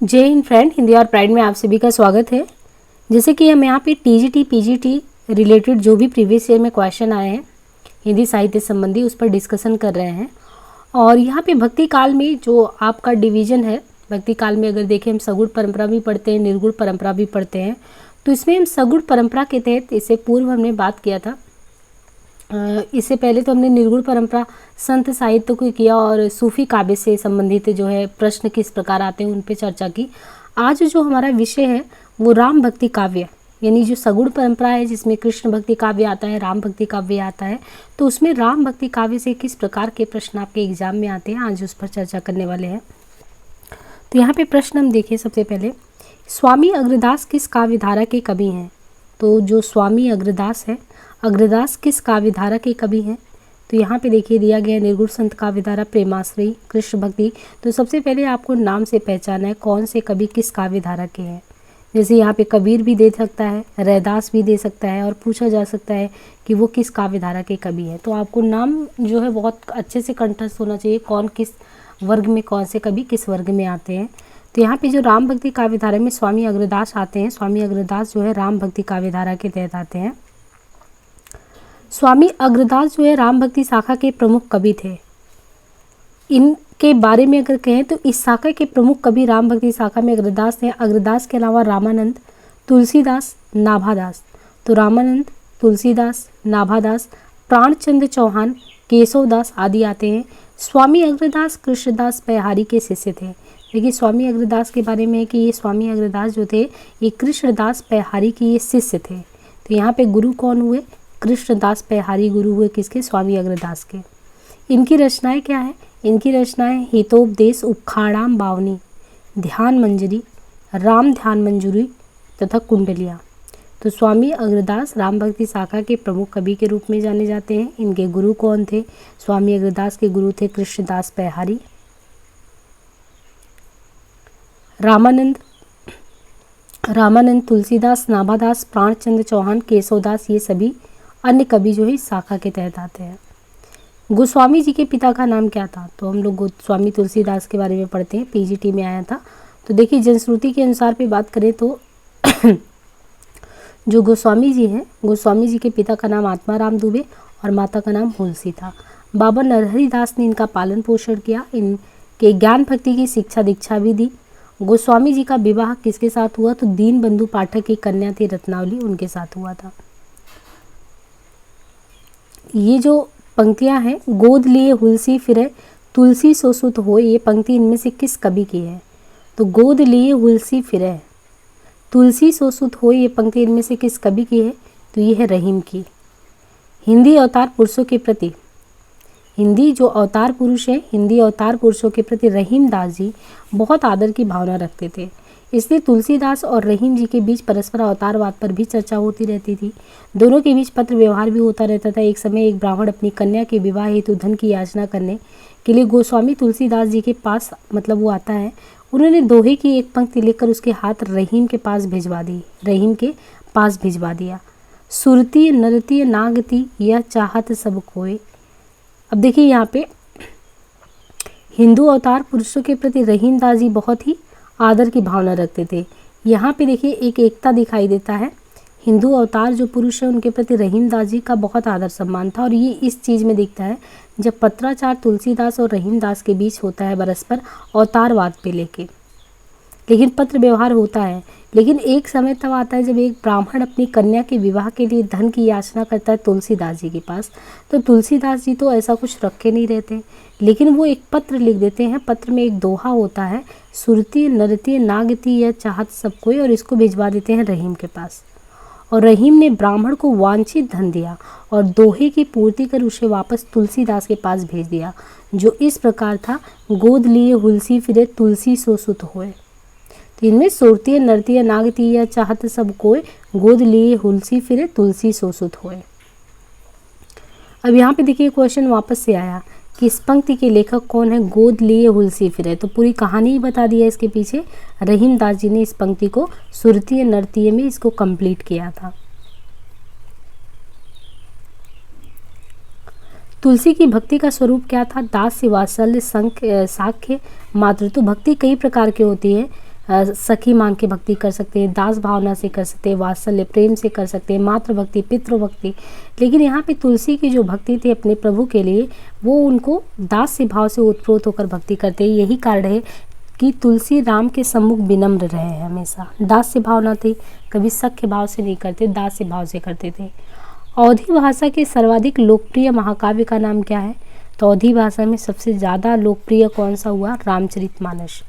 जय हिंद फ्रेंड, हिंदी और प्राइड में आप सभी का स्वागत है। जैसे कि हम यहाँ पे टीजीटी पीजीटी रिलेटेड जो भी प्रीवियस ईयर में क्वेश्चन आए हैं हिंदी साहित्य संबंधी उस पर डिस्कशन कर रहे हैं। और यहाँ पे भक्ति काल में जो आपका डिवीजन है, भक्ति काल में अगर देखें हम सगुण परंपरा भी पढ़ते हैं, निर्गुण परंपरा भी पढ़ते हैं। तो इसमें हम सगुण परंपरा के तहत इससे पूर्व हमने बात किया था। इससे पहले तो हमने निर्गुण परंपरा संत साहित्य को किया और सूफी काव्य से संबंधित जो है प्रश्न किस प्रकार आते हैं उन पे चर्चा की। आज जो हमारा विषय है वो राम भक्ति काव्य, यानी जो सगुण परंपरा है जिसमें कृष्ण भक्ति काव्य आता है, राम भक्ति काव्य आता है, तो उसमें राम भक्ति काव्य से किस प्रकार के प्रश्न आपके एग्जाम में आते हैं, आज उस पर चर्चा करने वाले हैं। तो यहाँ पे प्रश्न हम देखिए। सबसे पहले, स्वामी अग्रदास किस काव्य धारा के कवि हैं? तो जो स्वामी अग्रदास है, अग्रदास किस काव्यधारा के कवि हैं? तो यहाँ पे देखिए दिया गया निर्गुण संत काव्यधारा, प्रेमाश्रयी, कृष्ण भक्ति। तो सबसे पहले आपको नाम से पहचाना है कौन से कवि किस काव्यधारा के हैं। जैसे यहाँ पे कबीर भी दे सकता है, रैदास भी दे सकता है और पूछा जा सकता है कि वो किस काव्यधारा के कवि है। तो आपको नाम जो है बहुत अच्छे से कंठस्थ होना चाहिए, कौन किस वर्ग में, कौन से कवि किस वर्ग में आते हैं। तो यहाँ पे जो राम भक्ति काव्यधारा में स्वामी अग्रदास आते हैं, स्वामी अग्रदास जो है राम भक्ति काव्यधारा के तहत आते हैं। स्वामी अग्रदास जो है राम भक्ति शाखा के प्रमुख कवि थे। इनके बारे में अगर कहें तो इस शाखा के प्रमुख कवि राम भक्ति शाखा में अग्रदास हैं। अग्रदास के अलावा रामानंद, तुलसीदास, नाभादास। तो रामानंद, तुलसीदास, नाभादास, प्राणचंद्र चौहान, केशवदास आदि आते हैं। स्वामी अग्रदास कृष्णदास पैहारी के शिष्य थे। देखिए स्वामी अग्रदास के बारे में है कि ये स्वामी अग्रदास जो थे ये कृष्णदास पैहारी के ये शिष्य थे। तो यहाँ पे गुरु कौन हुए? कृष्णदास पैहारी गुरु हुए किसके? स्वामी अग्रदास के। इनकी रचनाएं क्या है? इनकी रचनाएं हितोपदेश, उखाड़ाम बावनी, ध्यान मंजरी, राम ध्यान मंजूरी तथा कुंडलियाँ। तो स्वामी अग्रदास राम भक्ति शाखा के प्रमुख कवि के रूप में जाने जाते हैं। इनके गुरु कौन थे? स्वामी अग्रदास के गुरु थे कृष्णदास पैहारी। रामानंद, तुलसीदास, नाभादास, प्राणचंद्र चौहान, केशवदास, ये सभी अन्य कवि जो है इस शाखा के तहत आते हैं। गोस्वामी जी के पिता का नाम क्या था? तो हम लोग गोस्वामी तुलसीदास के बारे में पढ़ते हैं, पीजीटी में आया था। तो देखिए जनश्रुति के अनुसार पे बात करें तो जो गोस्वामी जी हैं, गोस्वामी जी के पिता का नाम आत्माराम दुबे और माता का नाम हुलसी था। बाबा नरहरि दास ने इनका पालन पोषण किया, इनके ज्ञान भक्ति की शिक्षा दीक्षा भी दी। गोस्वामी जी का विवाह किसके साथ हुआ? तो दीन बंधु पाठक की कन्या थी रत्नावली, उनके साथ हुआ था। ये जो पंक्तियां हैं, गोद लिए हुलसी फिरे तुलसी सोसुत हो, ये पंक्ति इनमें से किस कवि की है? तो गोद लिए हुलसी फिरे तुलसी सोसुत हो, ये पंक्ति इनमें से किस कवि की है? तो ये है रहीम की। हिंदी अवतार पुरुषों के प्रति, हिंदी जो अवतार पुरुष है, हिंदी अवतार पुरुषों के प्रति रहीम दास जी बहुत आदर की भावना रखते थे। इसलिए तुलसीदास और रहीम जी के बीच परस्पर अवतारवाद पर भी चर्चा होती रहती थी। दोनों के बीच पत्र व्यवहार भी होता रहता था। एक समय एक ब्राह्मण अपनी कन्या के विवाह हेतु धन की याचना करने के लिए गोस्वामी तुलसीदास जी के पास वो आता है। उन्होंने दोहे की एक पंक्ति लिखकर उसके हाथ रहीम के पास भिजवा दिया। सुरती नरती नागती यह चाहत सब कोय। अब देखिए यहाँ पे हिंदू अवतार पुरुषों के प्रति रहीम दास जी बहुत ही आदर की भावना रखते थे। यहाँ पे देखिए एक एकता दिखाई देता है। हिंदू अवतार जो पुरुष है उनके प्रति रहीम दास जी का बहुत आदर सम्मान था। और ये इस चीज़ में दिखता है जब पत्राचार तुलसीदास और रहीम दास के बीच होता है परस्पर अवतारवाद पे लेके, लेकिन पत्र व्यवहार होता है। लेकिन एक समय तब आता है जब एक ब्राह्मण अपनी कन्या के विवाह के लिए धन की याचना करता है तुलसीदास जी के पास। तो तुलसीदास जी तो ऐसा कुछ रखे नहीं रहते, लेकिन वो एक पत्र लिख देते हैं। पत्र में एक दोहा होता है, सुरती नरती नागती यह चाहत सब कोई, और इसको भिजवा देते हैं रहीम के पास। और रहीम ने ब्राह्मण को वांछित धन दिया और दोहे की पूर्ति कर उसे वापस तुलसीदास के पास भेज दिया, जो इस प्रकार था, गोद लिए हुलसी फिरे तुलसी सो सुत होए। इनमें सुरती नरती नागती यह चाहत सब कोय, गोद लिए हुलसी फिरे तुलसी सोसुत होए। अब यहाँ पे देखिए क्वेश्चन वापस से आया कि इस पंक्ति के लेखक कौन है? गोद लिए हुलसी फिरे। तो पूरी कहानी ही बता दी है इसके पीछे। रहीम दास जी ने इस पंक्ति को सुरती नरती में इसको कंप्लीट किया था। तुलसी की भक्ति का स्वरूप क्या था? दास्य, वात्सल्य, साख्य, मातृत्व। भक्ति कई प्रकार की होती है। सखी मान के भक्ति कर सकते हैं, दास भावना से कर सकते हैं, वात्सल्य प्रेम से कर सकते हैं, मातृ भक्ति, पितृ भक्ति। लेकिन यहाँ पे तुलसी की जो भक्ति थी अपने प्रभु के लिए, वो उनको दास से भाव से उत्प्रोत होकर भक्ति करते हैं। यही कारण है कि तुलसी राम के सम्मुख विनम्र रहे हैं हमेशा। दास से भावना थी, कभी सख्य भाव से नहीं करते, दास से भाव से करते थे। अवधी भाषा के सर्वाधिक लोकप्रिय महाकाव्य का नाम क्या है? तो अवधी भाषा में सबसे ज़्यादा लोकप्रिय कौन सा हुआ? रामचरितमानस।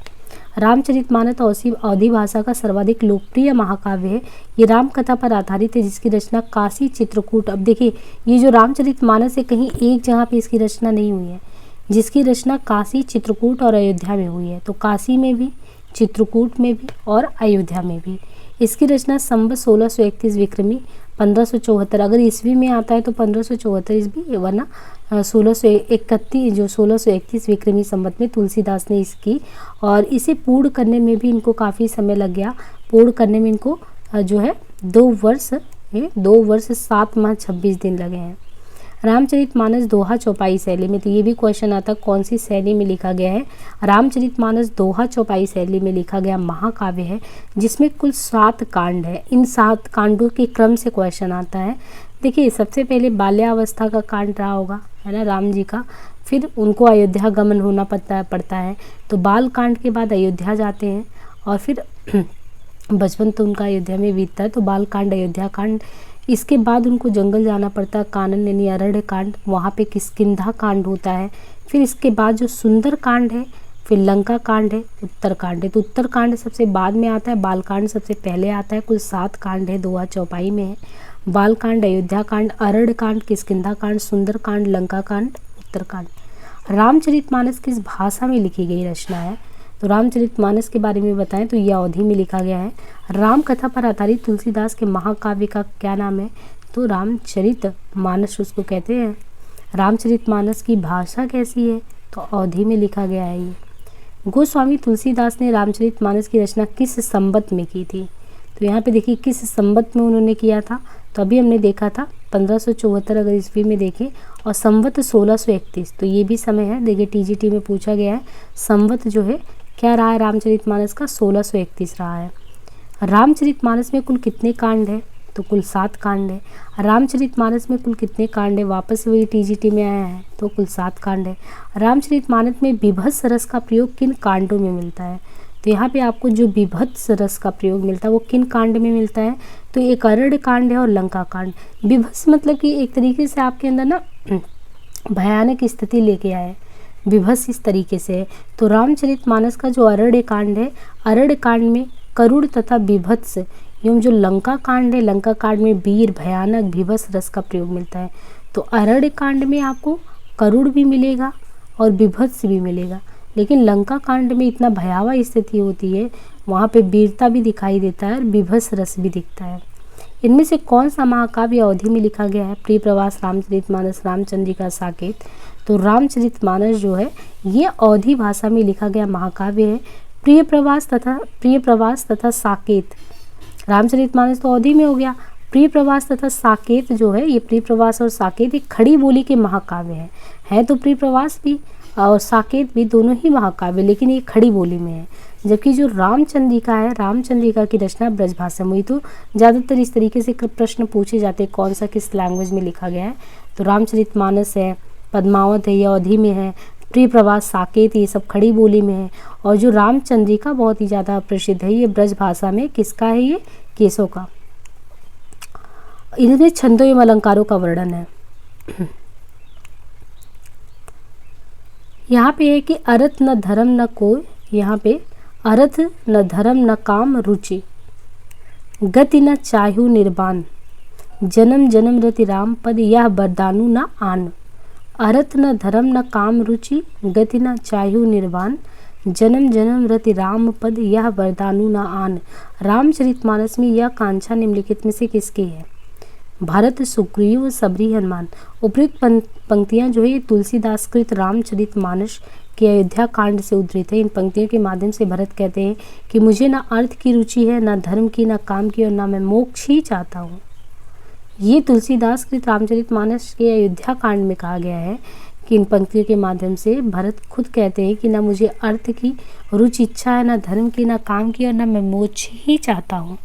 रामचरितमानस अवधी भाषा का सर्वाधिक लोकप्रिय महाकाव्य है। ये राम कथा पर आधारित है, जिसकी रचना काशी चित्रकूट। अब देखिए, ये जो रामचरितमानस है, कहीं एक जगह पे इसकी रचना नहीं हुई है, जिसकी रचना काशी, चित्रकूट और अयोध्या में हुई है। तो काशी में भी, चित्रकूट में भी और अयोध्या में भी। इसकी रचना संवत 1631 विक्रमी 1574, अगर ईस्वी में आता है तो 1574 ईस्वी, वरना 1631 विक्रमी संवत में तुलसीदास ने इसकी। और इसे पूर्ण करने में भी इनको काफ़ी समय लग गया। पूर्ण करने में इनको जो है 2 वर्ष 7 माह 26 दिन लगे हैं। रामचरितमानस दोहा चौपाई शैली में, तो ये भी क्वेश्चन आता है कौन सी शैली में लिखा गया है। रामचरितमानस दोहा चौपाई शैली में लिखा गया महाकाव्य है, जिसमें कुल 7 कांड है। इन 7 कांडों के क्रम से क्वेश्चन आता है। देखिए, सबसे पहले बाल्यावस्था का कांड रहा होगा, है ना, राम जी का। फिर उनको अयोध्या गमन होना पड़ता है, तो बाल कांड के बाद अयोध्या जाते हैं, और फिर बचपन तो उनका अयोध्या में बीतता है, तो बाल कांड, अयोध्या कांड। इसके बाद उनको जंगल जाना पड़ता है, कानन यानी अरण्य कांड, वहाँ पे किष्किंधा कांड होता है। फिर इसके बाद जो सुंदर कांड है, फिर लंका कांड है, उत्तर कांड है। तो उत्तर कांड सबसे बाद में आता है, बाल कांड सबसे पहले आता है। कुल 7 कांड है, दोहा चौपाई में है। बाल कांड, अयोध्या कांड, अरण्य कांड, किष्किंधा कांड, सुंदर कांड, लंका कांड, उत्तर कांड। रामचरितमानस किस भाषा में लिखी गई रचना है? तो रामचरितमानस के बारे में बताएं तो यह अवधी में लिखा गया है। राम कथा पर आधारित तुलसीदास के महाकाव्य का क्या नाम है? तो रामचरितमानस उसको कहते हैं। रामचरितमानस की भाषा कैसी है? तो अवधी में लिखा गया है ये। गोस्वामी तुलसीदास ने रामचरितमानस की रचना किस संवत में की थी? तो यहाँ पे देखिए किस संवत में उन्होंने किया था। तो अभी हमने देखा था 1574 अगर ईस्वी में देखें, और संवत 1631, तो ये भी समय है। देखिए टीजीटी में पूछा गया है, संवत जो है क्या रहा है रामचरितमानस का? 1631 रहा है। रामचरितमानस में कुल कितने कांड है? तो कुल 7 कांड है। रामचरितमानस में कुल कितने कांड है? वापस वही टीजीटी में आया है, तो कुल 7 कांड है। रामचरितमानस में बीभत्स रस का प्रयोग किन कांडों में मिलता है? तो यहाँ पे आपको जो बीभत्स रस का प्रयोग मिलता है वो किन कांड में मिलता है? तो एक अरण्य कांड है और लंका कांड। बीभत्स मतलब कि एक तरीके से आपके अंदर ना भयानक स्थिति लेके आए, विभत्स इस तरीके से है। तो रामचरितमानस का जो अरण्य कांड है, अरण्य कांड में करुण तथा विभत्स, एवं जो लंका कांड है, लंका कांड में वीर भयानक विभत्स रस का प्रयोग मिलता है। तो अरण्य कांड में आपको करुण भी मिलेगा और विभत्स भी मिलेगा, लेकिन लंका कांड में इतना भयावह स्थिति होती है, वहाँ पे वीरता भी दिखाई देता है और विभत्स रस भी दिखता है। इनमें से कौन सा महाकाव्य अवधी में लिखा गया है? प्रिय प्रवास, रामचरितमानस, रामचंद्रिका, साकेत। तो रामचरितमानस जो है ये अवधी भाषा में लिखा गया महाकाव्य है। प्रिय प्रवास तथा साकेत, रामचरितमानस तो अवधी में हो गया। प्रिय प्रवास तथा साकेत जो है, ये प्रिय प्रवास और साकेत एक खड़ी बोली के महाकाव्य है तो प्रिय प्रवास भी और साकेत भी दोनों ही महाकाव्य, लेकिन ये खड़ी बोली में है। जबकि जो रामचंद्रिका है, रामचंद्रिका की रचना ब्रजभाषा में हुई। तो ज़्यादातर इस तरीके से प्रश्न पूछे जाते हैं कौन सा किस लैंग्वेज में लिखा गया है। तो रामचरितमानस है, पद्मावत है, ये अवधी में है। प्रिय प्रवास, साकेत, ये सब खड़ी बोली में है। और जो रामचंद्रिका बहुत ही ज़्यादा प्रसिद्ध है, ये ब्रजभाषा में किसका है? ये केशव का। इनमें छंदों एवं अलंकारों का वर्णन है। यहाँ पे है कि अर्थ न धर्म न कोय, यहाँ पे अर्थ न धर्म न काम रुचि, गति न चाहु निर्वाण, जन्म जन्म रति राम पद यह बरदानु न आन। अर्थ न धर्म न काम रुचि, गति न चाहु निर्वाण, जन्म जन्म रति राम पद यह वरदानु न आन। रामचरितमानस में यह कांक्षा निम्नलिखित में से किसकी है? भरत, सुग्रीव, सबरी, हनुमान। उपयुक्त पंक्तियां जो है ये तुलसीदास कृत रामचरितमानस के अयोध्या कांड से उद्धृत है। इन पंक्तियों के माध्यम से भरत कहते हैं कि मुझे ना अर्थ की रुचि है, ना धर्म की, ना काम की, और ना मैं मोक्ष ही चाहता हूँ। ये तुलसीदास कृत रामचरितमानस के अयोध्या कांड में कहा गया है कि इन पंक्तियों के माध्यम से भरत खुद कहते हैं कि ना मुझे अर्थ की रुचि इच्छा है, ना धर्म की, ना काम की, और ना मैं मोक्ष ही चाहता हूँ।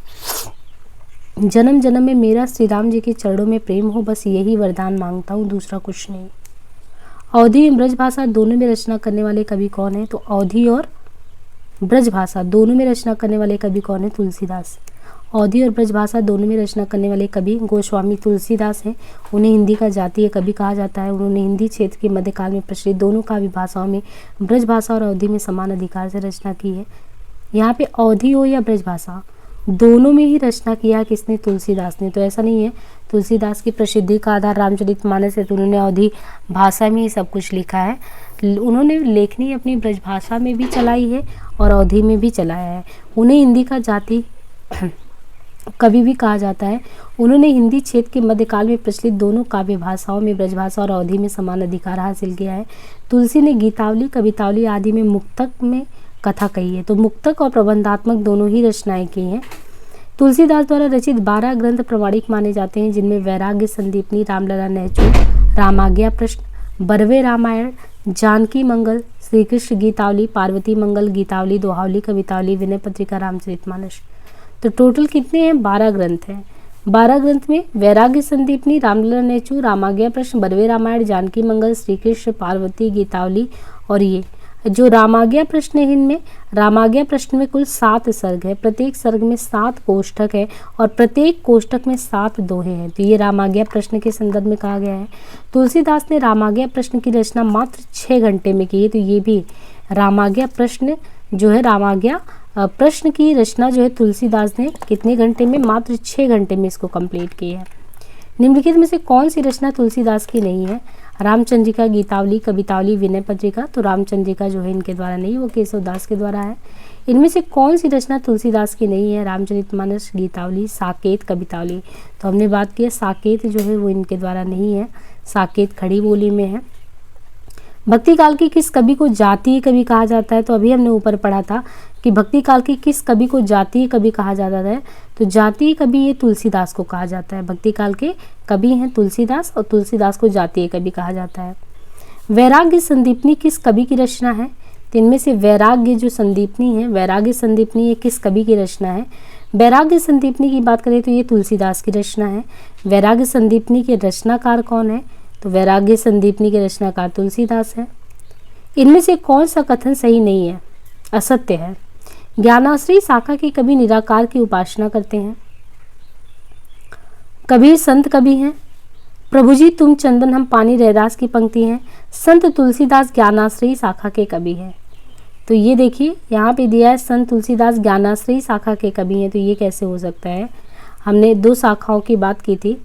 जन्म जन्म में मेरा श्री राम जी के चरणों में प्रेम हो, बस यही वरदान मांगता हूँ, दूसरा कुछ नहीं। अवधी एवं ब्रज भाषा दोनों में रचना करने वाले कवि कौन है? तो अवधी और ब्रज भाषा दोनों में रचना करने वाले कवि कौन है? तुलसीदास। अवधी और ब्रज भाषा दोनों में रचना करने वाले कवि गोस्वामी तुलसीदास हैं। उन्हें हिंदी का जातीय कवि कहा जाता है। उन्होंने हिंदी क्षेत्र के मध्यकाल में प्रचलित दोनों काव्य भाषाओं में ब्रज भाषा और अवधी में समान अधिकार से रचना की है। यहाँ पे अवधी हो या ब्रज भाषा, दोनों में ही रचना किया किसने? तुलसीदास ने। तो ऐसा नहीं है तुलसीदास की प्रसिद्धि का आधार रामचरितमानस है तो उन्होंने अवधी भाषा में ही सब कुछ लिखा है। उन्होंने लेखनी अपनी ब्रज भाषा में भी चलाई है और अवधी में भी चलाया है। उन्हें हिंदी का जाति कवि भी कहा जाता है। उन्होंने हिंदी क्षेत्र के मध्यकाल में प्रचलित दोनों काव्य भाषाओं में ब्रज भाषा और अवधी में समान अधिकार हासिल किया है। तुलसी ने गीतावली, कवितावली आदि में मुक्तक में कथा कही है। तो मुक्तक और प्रबंधात्मक दोनों ही रचनाएं की हैं। तुलसीदास द्वारा रचित 12 ग्रंथ प्रमाणिक माने जाते हैं, जिनमें वैराग्य संदीपनी, रामलला नहचूर, रामाज्ञा प्रश्न, बरवे रामायण, जानकी मंगल, श्री कृष्ण गीतावली, पार्वती मंगल, गीतावली, दोहावली, कवितावली, विनय पत्रिका, रामचरितमानस। तो टोटल कितने हैं? 12 ग्रंथ हैं। 12 ग्रंथ में वैराग्य संदीपनी, रामलला नहचूर, रामाज्ञा प्रश्न, बरवे रामायण, जानकी मंगल, श्री कृष्ण, पार्वती, गीतावली और ये जो रामाज्ञा प्रश्न है, इनमें रामाज्ञा प्रश्न में कुल 7 सर्ग है। प्रत्येक सर्ग में 7 कोष्ठक है और प्रत्येक कोष्ठक में 7 दोहे हैं। तो ये रामाज्ञा प्रश्न के संदर्भ में कहा गया है। तुलसीदास ने रामाज्ञा प्रश्न की रचना मात्र 6 घंटे में की है। तो ये भी रामाज्ञा प्रश्न जो है, रामाज्ञा प्रश्न की रचना जो है तुलसीदास ने कितने घंटे में? मात्र 6 घंटे में इसको कंप्लीट की है। निम्नलिखित में से कौन सी रचना तुलसीदास की नहीं है? रामचंद्रिका, गीतावली, कवितावली, विनय पत्रिका। तो रामचंद्रिका जो है इनके द्वारा नहीं, वो केशवदास के द्वारा है। इनमें से कौन सी रचना तुलसीदास की नहीं है? रामचरितमानस, गीतावली, साकेत, कवितावली। तो हमने बात की साकेत जो है वो इनके द्वारा नहीं है। साकेत खड़ी बोली में है। भक्ति काल की किस कवि को जातीय कवि कहा जाता है? तो अभी हमने ऊपर पढ़ा था कि भक्ति काल के किस कवि को जातीय कवि कहा जाता है। तो जातीय कवि ये तुलसीदास को कहा जाता है। भक्ति काल के कवि हैं तुलसीदास और तुलसीदास को जातीय कवि कहा जाता है। वैराग्य संदीपनी किस कवि की रचना है? तो इनमें से वैराग्य जो संदीपनी है, वैराग्य संदीपनी ये किस कवि की रचना है? वैराग्य संदीपनी की बात करें तो ये तुलसीदास की रचना है। वैराग्य संदीपनी के रचनाकार कौन है? तो वैराग्य संदीपनी के रचनाकार तुलसीदास है। इनमें से कौन सा कथन सही नहीं है, असत्य है? ज्ञानाश्रयी शाखा के कवि निराकार की उपासना करते हैं। कबीर संत कवि हैं। प्रभु जी तुम चंदन हम पानी, रैदास की पंक्ति है। संत तुलसीदास ज्ञानाश्रयी शाखा के कवि हैं। तो ये देखिए यहाँ पे दिया है संत तुलसीदास ज्ञानाश्रयी शाखा के कवि हैं। तो ये कैसे हो सकता है? हमने 2 शाखाओं की बात की थी।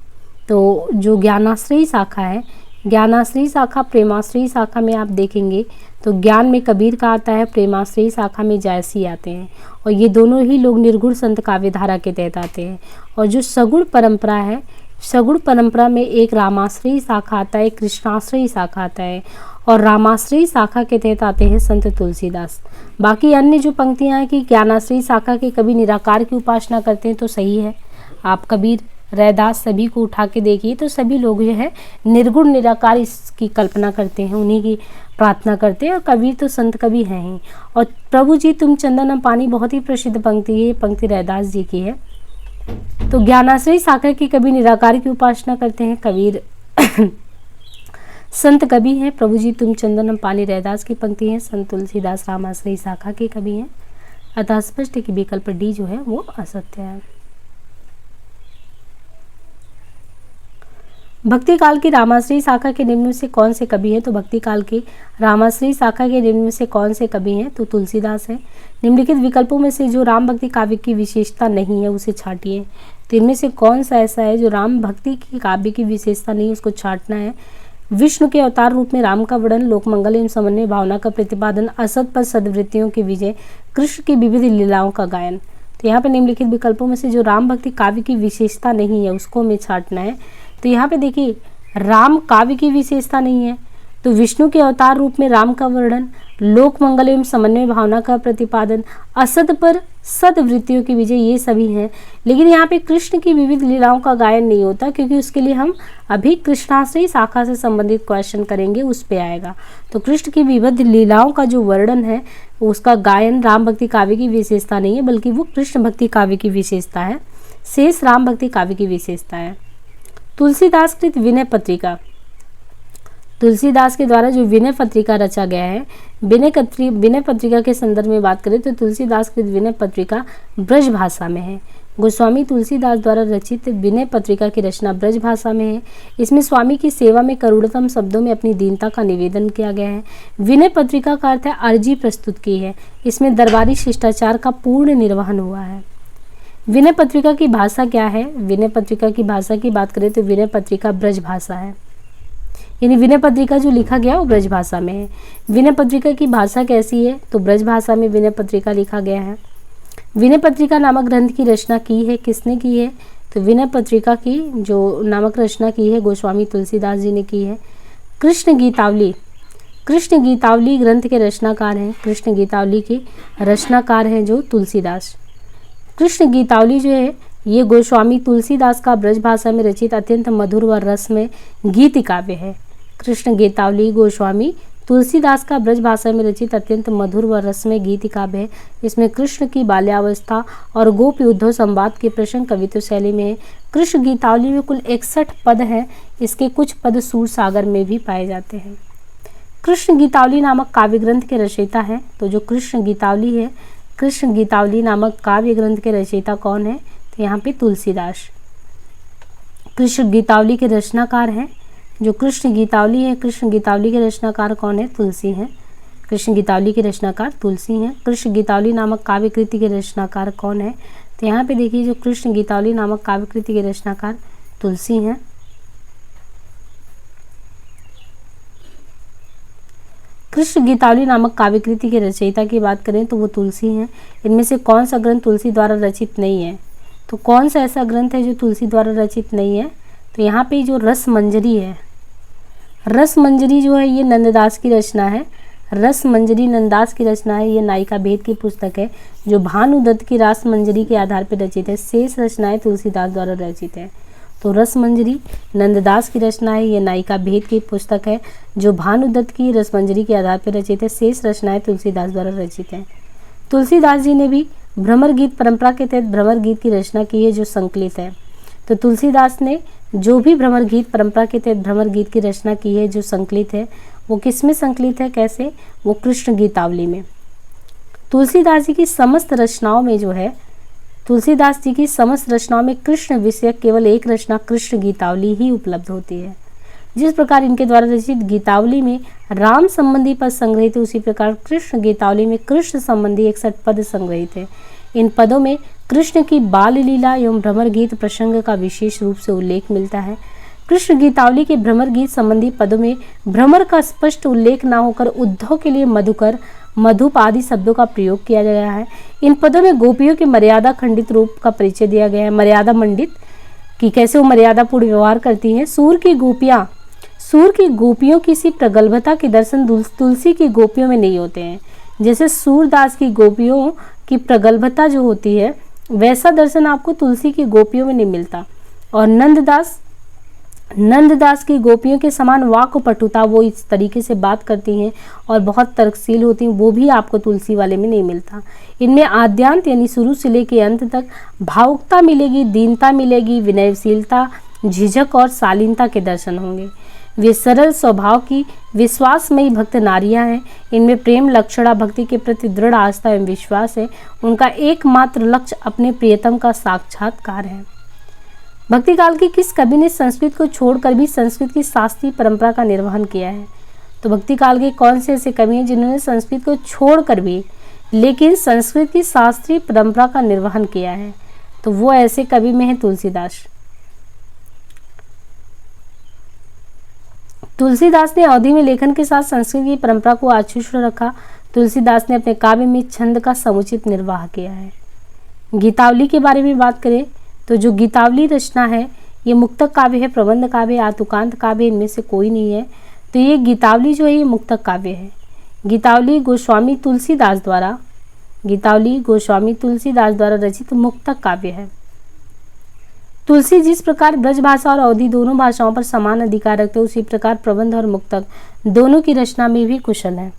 तो जो ज्ञानाश्रयी शाखा है, ज्ञानाश्रयी शाखा प्रेमाश्रयी शाखा में आप देखेंगे तो ज्ञान में कबीर का आता है, प्रेमाश्रयी शाखा में जायसी आते हैं और ये दोनों ही लोग निर्गुण संत काव्यधारा के तहत आते हैं। और जो सगुण परंपरा है, सगुण परंपरा में एक रामाश्रयी शाखा आता है, एक कृष्णाश्रयी शाखा आता है और रामाश्रयी शाखा के तहत आते हैं संत तुलसीदास। बाकी अन्य जो पंक्तियाँ हैं कि ज्ञानाश्रयी शाखा के कवि निराकार की उपासना करते हैं तो सही है। आप कबीर, रैदास सभी को उठा के देखिए तो सभी लोग जो है निर्गुण निराकार इसकी कल्पना करते हैं, उन्हीं की प्रार्थना करते हैं और कबीर तो संत कवि हैं ही। और प्रभु जी तुम चंदन हम पानी बहुत ही प्रसिद्ध पंक्ति है, ये पंक्ति रैदास जी की है। तो ज्ञानाश्रयी शाखा के कवि निराकार की उपासना करते हैं, कबीर संत कवि हैं। प्रभु जी तुम चंदन हम पानी रैदास की पंक्ति है। संत तुलसीदास रामाश्रयी शाखा के कवि हैं। अतः स्पष्ट है कि विकल्प डी जो है वो असत्य है। भक्ति काल की रामाश्रयी शाखा के निम्न में से कौन से कवि हैं? तो भक्ति काल की रामाश्रयी शाखा के निम्न में से कौन से कवि हैं? तो तुलसीदास है। निम्नलिखित विकल्पों में से जो राम भक्ति काव्य की विशेषता नहीं है उसे छांटिए। तो इनमें से कौन सा ऐसा है जो राम भक्ति की काव्य की विशेषता नहीं, उसको छांटना है। विष्णु के अवतार रूप में राम का वर्णन, लोक मंगल एवं समन्वय भावना का प्रतिपादन, असत पर सद्वृत्तियों की विजय, कृष्ण की विविध लीलाओं का गायन। तो यहाँ पे निम्नलिखित विकल्पों में से जो राम भक्ति काव्य की विशेषता नहीं है उसको हमें छांटना है। तो यहाँ पे देखिए राम काव्य की विशेषता नहीं है, तो विष्णु के अवतार रूप में राम का वर्णन, लोक मंगल एवं समन्वय भावना का प्रतिपादन, असत पर सद्वृत्तियों की विजय, ये सभी हैं। लेकिन यहाँ पे कृष्ण की विविध लीलाओं का गायन नहीं होता, क्योंकि उसके लिए हम अभी कृष्णाश्रयी शाखा से संबंधित क्वेश्चन करेंगे, उस पे आएगा। तो कृष्ण की विविध लीलाओं का जो वर्णन है उसका गायन राम भक्ति काव्य की विशेषता नहीं है, बल्कि वो कृष्ण भक्ति काव्य की विशेषता है, शेष राम भक्ति काव्य की विशेषता है। तुलसीदास कृत विनय पत्रिका, तुलसीदास के द्वारा जो विनय पत्रिका रचा गया है, विनय पत्रिका के संदर्भ में बात करें तो तुलसीदास कृत विनय पत्रिका ब्रज भाषा में है। गोस्वामी तुलसीदास द्वारा रचित विनय पत्रिका की रचना ब्रज भाषा में है। इसमें स्वामी की सेवा में करुणतम शब्दों में अपनी दीनता का निवेदन किया गया है। विनय पत्रिका का अर्थ है अर्जी प्रस्तुत की है। इसमें दरबारी शिष्टाचार का पूर्ण निर्वहन हुआ है। विनय पत्रिका की भाषा क्या है? विनय पत्रिका की भाषा की बात करें तो विनय पत्रिका ब्रज भाषा है, यानी विनय पत्रिका जो लिखा गया वो ब्रज भाषा में है। विनय पत्रिका की भाषा कैसी है? तो ब्रज भाषा में विनय पत्रिका लिखा गया है। विनय पत्रिका नामक ग्रंथ की रचना की है, किसने की है? तो विनय पत्रिका की जो नामक रचना की है गोस्वामी तुलसीदास जी ने की है। कृष्ण गीतावली, कृष्ण गीतावली ग्रंथ के रचनाकार हैं, कृष्ण गीतावली के रचनाकार हैं जो तुलसीदास। कृष्ण गीतावली जो है ये गोस्वामी तुलसीदास का ब्रज भाषा में रचित अत्यंत मधुर व रसमय गीत काव्य है। कृष्ण गीतावली गोस्वामी तुलसीदास का ब्रज भाषा में रचित अत्यंत मधुर व रसमय गीत काव्य है। इसमें कृष्ण की बाल्यावस्था और गोप उद्धव संवाद के प्रसंग कवित्व शैली में है। कृष्ण गीतावली में कुल 61 पद हैं, इसके कुछ पद सूर सागर में भी पाए जाते हैं। कृष्ण गीतावली नामक काव्य ग्रंथ के रचयिता हैं, तो जो कृष्ण गीतावली है, कृष्ण गीतावली नामक काव्य ग्रंथ के रचयिता कौन है? तो यहाँ पे तुलसीदास कृष्ण गीतावली के रचनाकार हैं। जो कृष्ण गीतावली है, कृष्ण गीतावली के रचनाकार कौन है? तुलसी हैं। कृष्ण गीतावली के रचनाकार तुलसी हैं। कृष्ण गीतावली नामक काव्य कृति के रचनाकार कौन है? तो यहाँ पे देखिए जो कृष्ण गीतावली नामक काव्य कृति के रचनाकार तुलसी हैं। कृष्ण गीतावली नामक काव्य कृति के रचयिता की बात करें तो वो तुलसी हैं। इनमें से कौन सा ग्रंथ तुलसी द्वारा रचित नहीं है? तो कौन सा ऐसा ग्रंथ है जो तुलसी द्वारा रचित नहीं है? तो यहाँ पे जो रस मंजरी है, रस मंजरी जो है ये नंददास की रचना है। रस मंजरी नंददास की रचना है। ये नायिका भेद की पुस्तक है जो भानुदत्त की रास मंजरी के आधार पर रचित है। शेष रचनाएं तुलसीदास द्वारा रचित है। तो रस मंजरी नंददास की रचना है। ये नायिका भेद की पुस्तक है जो भानुदत्त की रस मंजरी के आधार पर रचित है। शेष रचनाएं तुलसीदास द्वारा रचित है। तुलसीदास जी ने भी भ्रमर गीत परंपरा के तहत भ्रमर गीत की रचना की है जो संकलित है। तो तुलसीदास ने जो भी भ्रमर गीत परंपरा के तहत भ्रमर गीत की रचना की है जो संकलित है, वो किस में संकलित है? कैसे? वो कृष्ण गीतावली में। तुलसीदास जी की समस्त रचनाओं में जो है, तुलसीदास जी की समस्त रचनाओं में कृष्ण विषयक केवल एक रचना कृष्ण गीतावली ही उपलब्ध होती है। जिस प्रकार इनके द्वारा रचित गीतावली में राम संबंधी पद संग्रहित है, उसी प्रकार कृष्ण गीतावली में कृष्ण संबंधी 61 पद संग्रहित है। इन पदों में कृष्ण की बाल लीला एवं भ्रमर गीत प्रसंग का विशेष रूप से उल्लेख मिलता है। कृष्ण गीतावली के भ्रमर गीत संबंधी पदों में भ्रमर का स्पष्ट उल्लेख न होकर उद्धव के लिए मधुकर, मधुप आदि शब्दों का प्रयोग किया गया है। इन पदों में गोपियों के मर्यादा खंडित रूप का परिचय दिया गया है। मर्यादा मंडित कि कैसे वो मर्यादापूर्ण व्यवहार करती हैं। सूर की गोपियों की सी प्रगल्भता के दर्शन तुलसी की गोपियों में नहीं होते हैं। जैसे सूरदास की गोपियों की प्रगल्भता जो होती है, वैसा दर्शन आपको तुलसी की गोपियों में नहीं मिलता। और नंददास की गोपियों के समान वाक पटुता, वो इस तरीके से बात करती हैं और बहुत तर्कशील होती हैं, वो भी आपको तुलसी वाले में नहीं मिलता। इनमें आद्यांत यानी शुरू से लेकर अंत तक भावुकता मिलेगी, दीनता मिलेगी, विनयशीलता, झिझक और शालीनता के दर्शन होंगे। वे सरल स्वभाव की विश्वासमयी भक्त नारियां हैं। इनमें प्रेम, लक्षणा, भक्ति के प्रति दृढ़ आस्था एवं विश्वास है। उनका एकमात्र लक्ष्य अपने प्रियतम का साक्षात्कार है। भक्ति काल की किस कवि ने संस्कृत को छोड़कर भी संस्कृत की शास्त्रीय परंपरा का निर्वहन किया है? तो भक्ति काल के कौन से ऐसे कवि हैं जिन्होंने संस्कृत को छोड़कर भी लेकिन संस्कृत की शास्त्रीय परंपरा का निर्वहन किया है? तो वो ऐसे कवि में है तुलसीदास। तुलसीदास ने अवधि में लेखन के साथ संस्कृत की परंपरा को अक्षुण्ण रखा। तुलसीदास ने अपने काव्य में छंद का समुचित निर्वाह किया है। गीतावली के बारे में बात करें तो जो गीतावली रचना है ये मुक्तक काव्य है, प्रबंध काव्य, आतुकांत काव्य, इनमें से कोई नहीं है। तो ये गीतावली जो है ये मुक्तक काव्य है। गीतावली गोस्वामी तुलसीदास द्वारा रचित मुक्तक काव्य है। तुलसी जिस प्रकार ब्रज भाषा और अवधी दोनों भाषाओं पर समान अधिकार रखते हैं, उसी प्रकार प्रबंध और मुक्तक दोनों की रचना में भी कुशल है।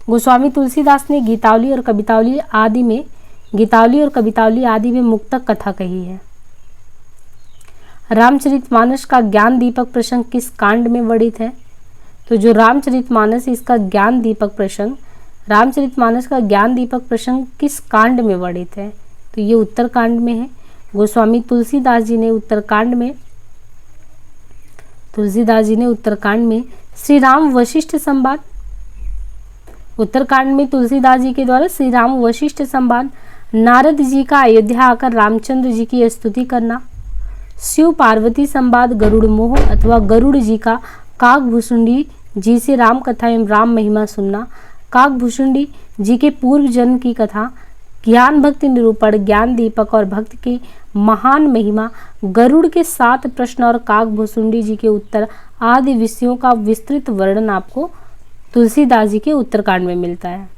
गोस्वामी तुलसीदास ने गीतावली और कवितावली आदि में मुक्तक कथा कही है। रामचरितमानस का ज्ञान दीपक प्रसंग किस कांड में वर्णित है? तो जो रामचरितमानस इसका ज्ञान दीपक प्रसंग किस कांड में वर्णित है? तो ये उत्तरकांड में है। गोस्वामी तुलसीदास जी ने उत्तरकांड में श्री राम वशिष्ठ संवाद, उत्तरकांड में तुलसीदास जी के द्वारा श्री राम वशिष्ठ संवाद, नारद जी का अयोध्या आकर रामचंद्र जी की स्तुति करना, शिव पार्वती संवाद, गरुड़ मोह अथवा गरुड़ जी का काकभूषुंडी जी से राम कथा एवं राम महिमा सुनना, काकभूषुंडी जी के पूर्व जन्म की कथा, ज्ञान भक्ति निरूपण, ज्ञान दीपक और भक्त की महान महिमा, गरुड़ के 7 प्रश्न और काकभूषुंडी जी के उत्तर आदि विषयों का विस्तृत वर्णन आपको तुलसीदास जी के उत्तरकांड में मिलता है।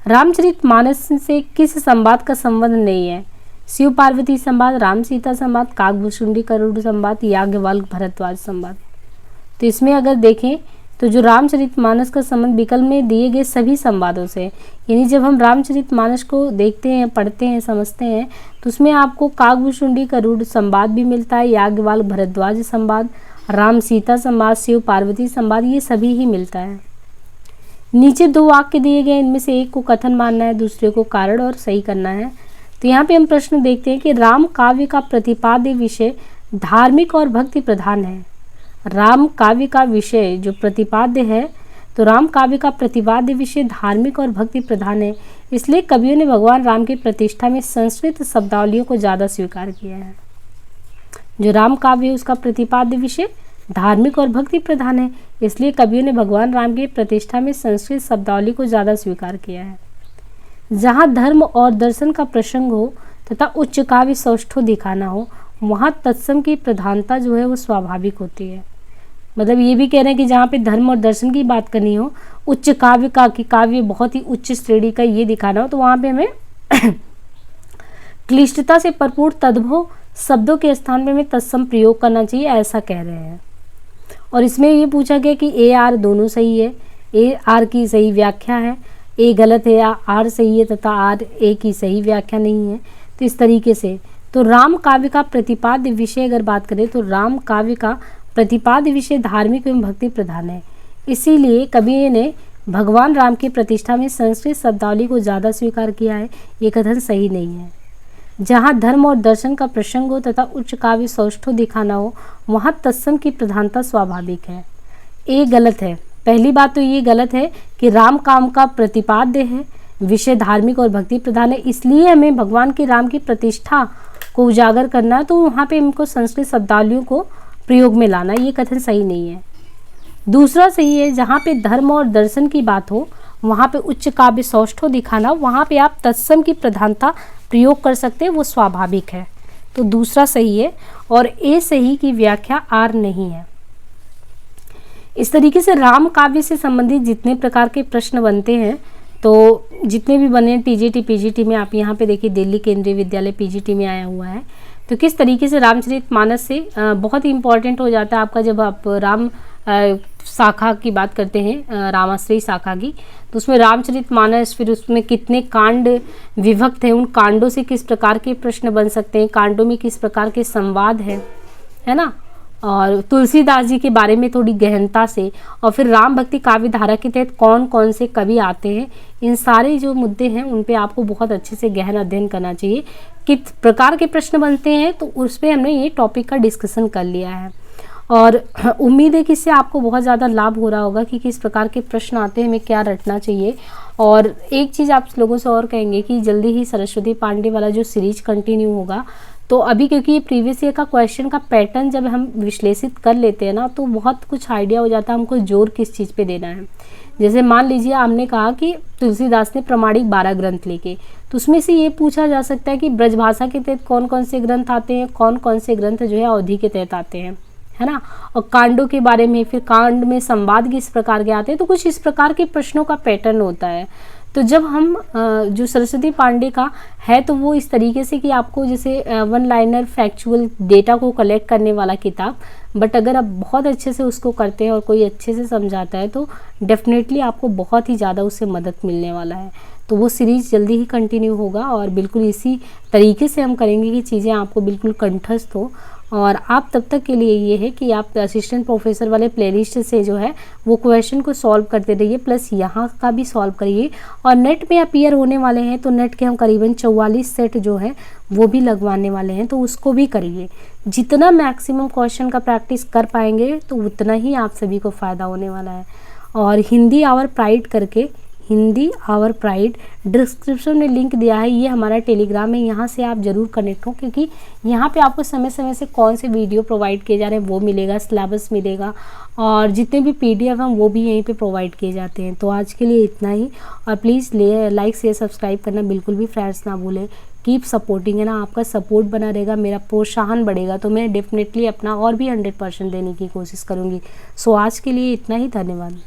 रामचरितमानस से किस संवाद का संबंध नहीं है? शिव पार्वती संवाद, राम सीता संवाद, काकभूषुंडी गरुड़ संवाद, याज्ञवल्क्य भारद्वाज संवाद। तो इसमें अगर देखें तो जो रामचरितमानस का संबंध विकल्प में दिए गए सभी संवादों से, यानी जब हम रामचरितमानस को देखते हैं, पढ़ते हैं, समझते हैं तो उसमें आपको काकभूषुंडी गरुड़ संवाद भी मिलता है, याज्ञवल्क्य भारद्वाज संवाद, राम सीता संवाद, शिव पार्वती संवाद, ये सभी ही मिलता है। नीचे 2 वाक्य दिए गए, इनमें से एक को कथन मानना है, दूसरे को कारण और सही करना है। तो यहाँ पे हम प्रश्न देखते हैं कि राम काव्य का प्रतिपाद्य विषय धार्मिक और भक्ति प्रधान है। राम काव्य का विषय जो प्रतिपाद्य है, तो राम काव्य का प्रतिपाद्य विषय धार्मिक और भक्ति प्रधान है, इसलिए कवियों ने भगवान राम की प्रतिष्ठा में संस्कृत शब्दावलियों को ज़्यादा स्वीकार किया है। जो राम काव्य उसका प्रतिपाद्य विषय धार्मिक और भक्ति प्रधान है, इसलिए कवियों ने भगवान राम की प्रतिष्ठा में संस्कृत शब्दावली को ज़्यादा स्वीकार किया है। जहाँ धर्म और दर्शन का प्रसंग हो तथा उच्च काव्य सौष्ठव दिखाना हो, वहाँ तत्सम की प्रधानता जो है वो स्वाभाविक होती है। मतलब ये भी कह रहे हैं कि जहाँ पे धर्म और दर्शन की बात करनी हो, उच्च काव्य का कि काव्य बहुत ही उच्च श्रेणी का ये दिखाना हो, तो वहाँ पे हमें क्लिष्टता से भरपूर तद्भव शब्दों के स्थान पे हमें तत्सम प्रयोग करना चाहिए, ऐसा कह रहे हैं। और इसमें ये पूछा गया कि ए आर दोनों सही है, ए आर की सही व्याख्या है, ए गलत है या आर सही है तथा आर ए की सही व्याख्या नहीं है। तो इस तरीके से तो राम काव्य का प्रतिपाद्य विषय अगर बात करें तो राम काव्य का प्रतिपाद्य विषय धार्मिक एवं भक्ति प्रधान है, इसीलिए कवि ने भगवान राम की प्रतिष्ठा में संस्कृत शब्दावली को ज़्यादा स्वीकार किया है। ये कथन सही नहीं है। जहाँ धर्म और दर्शन का प्रसंग हो तथा उच्च काव्य सौष्ठव दिखाना हो, वहाँ तत्सम की प्रधानता स्वाभाविक है। ये गलत है। पहली बात तो ये गलत है कि राम काम का प्रतिपाद्य है, विषय धार्मिक और भक्ति प्रधान है, इसलिए हमें भगवान की राम की प्रतिष्ठा को उजागर करना है, तो वहाँ पे हमको संस्कृत शब्दावलियों को प्रयोग में लाना, ये कथन सही नहीं है। दूसरा सही है, जहाँ पे धर्म और दर्शन की बात हो वहाँ पे उच्च काव्य सौष्ठव दिखाना, वहाँ पे आप तत्सम की प्रधानता प्रयोग कर सकते हैं, वो स्वाभाविक है। तो दूसरा सही है और ए सही की व्याख्या आर नहीं है। इस तरीके से राम काव्य से संबंधित जितने प्रकार के प्रश्न बनते हैं, तो जितने भी बने टीजीटी पीजीटी में, आप यहाँ पे देखिए दिल्ली केंद्रीय विद्यालय पीजीटी में आया हुआ है, तो किस तरीके से रामचरितमानस से बहुत ही इम्पोर्टेंट हो जाता है आपका जब आप राम शाखा की बात करते हैं, रामाश्रयी शाखा की, तो उसमें रामचरितमानस, फिर उसमें कितने कांड विभक्त हैं, उन कांडों से किस प्रकार के प्रश्न बन सकते हैं, कांडों में किस प्रकार के संवाद है ना, और तुलसीदास जी के बारे में थोड़ी गहनता से, और फिर राम भक्ति काव्य धारा के तहत कौन कौन से कवि आते हैं, इन सारे जो मुद्दे हैं उन पे आपको बहुत अच्छे से गहन अध्ययन करना चाहिए। किस प्रकार के प्रश्न बनते हैं तो उस पर हमने ये टॉपिक का डिस्कशन कर लिया है, और उम्मीद है कि इससे आपको बहुत ज़्यादा लाभ हो रहा होगा कि किस प्रकार के प्रश्न आते हैं, हमें क्या रटना चाहिए। और एक चीज़ आप लोगों से और कहेंगे कि जल्दी ही सरस्वती पांडे वाला जो सीरीज कंटिन्यू होगा, तो अभी क्योंकि ये प्रीवियस ईयर का क्वेश्चन का पैटर्न जब हम विश्लेषित कर लेते हैं ना, तो बहुत कुछ आइडिया हो जाता है हमको जोर किस चीज़ पे देना है। जैसे मान लीजिए हमने कहा कि तुलसीदास ने प्रमाणिक 12 ग्रंथ लिखे, तो उसमें से ये पूछा जा सकता है कि ब्रजभाषा के तहत कौन कौन से ग्रंथ आते हैं, कौन कौन से ग्रंथ जो है अवधि के तहत आते हैं, है ना। और कांडों के बारे में, फिर कांड में संवाद किस प्रकार के आते हैं, तो कुछ इस प्रकार के प्रश्नों का पैटर्न होता है। तो जब हम जो सरस्वती पांडे का है तो वो इस तरीके से कि आपको जैसे वन लाइनर फैक्चुअल डेटा को कलेक्ट करने वाला किताब, बट अगर आप बहुत अच्छे से उसको करते हैं और कोई अच्छे से समझाता है तो डेफिनेटली आपको बहुत ही ज़्यादा उससे मदद मिलने वाला है। तो वो सीरीज़ जल्दी ही कंटिन्यू होगा और बिल्कुल इसी तरीके से हम करेंगे कि चीज़ें आपको बिल्कुल कंठस्थ हो। और आप तब तक के लिए ये है कि आप असिस्टेंट प्रोफेसर वाले प्लेलिस्ट से जो है वो क्वेश्चन को सॉल्व करते रहिए, प्लस यहाँ का भी सॉल्व करिए। और नेट में अपीयर होने वाले हैं तो नेट के हम करीबन 44 सेट जो है वो भी लगवाने वाले हैं, तो उसको भी करिए। जितना मैक्सिमम क्वेश्चन का प्रैक्टिस कर पाएंगे तो उतना ही आप सभी को फ़ायदा होने वाला है। और हिंदी आवर प्राइड करके, हिंदी आवर प्राइड, डिस्क्रिप्शन में लिंक दिया है, ये हमारा टेलीग्राम है, यहाँ से आप ज़रूर कनेक्ट हो, क्योंकि यहाँ पे आपको समय समय से कौन से वीडियो प्रोवाइड किए जा रहे हैं वो मिलेगा, सिलेबस मिलेगा, और जितने भी PDF हैं वो भी यहीं पे प्रोवाइड किए जाते हैं। तो आज के लिए इतना ही, और प्लीज़ लाइक शेयर सब्सक्राइब करना बिल्कुल भी फ्रेंड्स ना भूलें। कीप सपोर्टिंग, है ना, आपका सपोर्ट बना रहेगा, मेरा प्रोत्साहन बढ़ेगा, तो मैं डेफिनेटली अपना और भी 100% देने की कोशिश करूँगी। सो आज के लिए इतना ही, धन्यवाद।